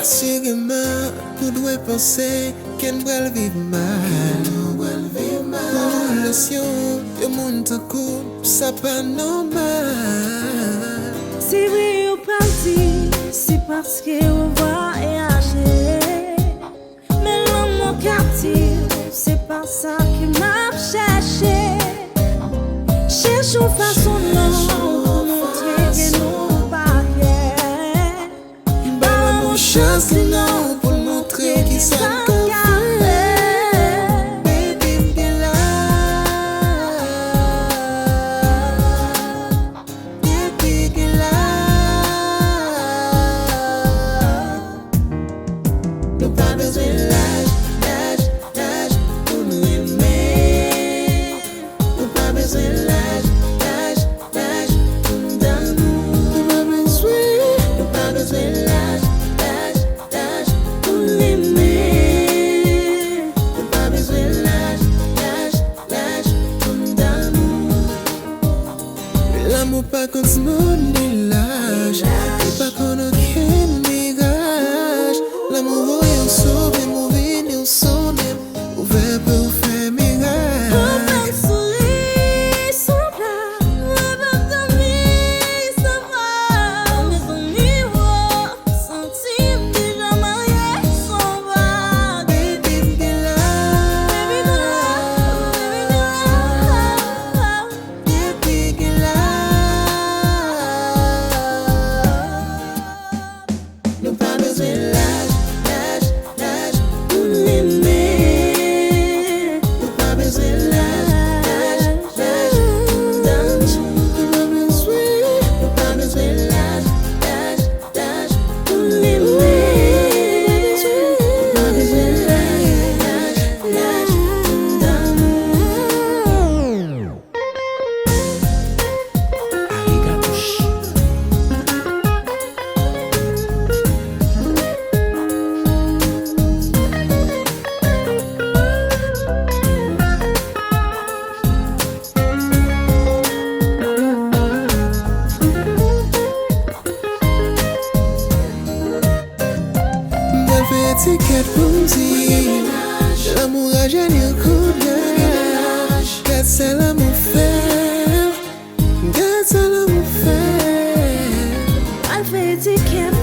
Assurément, nous devons penser qu'elle va vivre mal. Relation, le monde en couple, ça pas normal. Si oui ou pas dit, c'est parce que on voyager. Mais l'amour captive, c'est pas ça qui m'a cherché. Cherche une façon non pour montrer que nous pas rien. Bah mon chance non pour montrer qui ça l'amour pas contre ce monde est l'âge. Et pas qu'on aucun mirage. L'amour est un sauve et mauvais et un sonne. Ouvert pour faire mirage. Ouvert sourire, sans plat. Ouvert d'amis, ça va. Mes amis, oh, sentir déjà marié, s'en va. Baby, be là. Baby, be là. Baby, be là. Nous pas besoin de l'âge pour nous aimer. Nous pas besoin de l'âge d'âge. Nous pas besoin de l'âge pour nous aimer. Nous pas besoin de l'âge d'amour. Étiquette pour me dire l'amour a gagné un coup de garde ça l'amour faire. Garde ça l'amour faire. Elle fait étiquette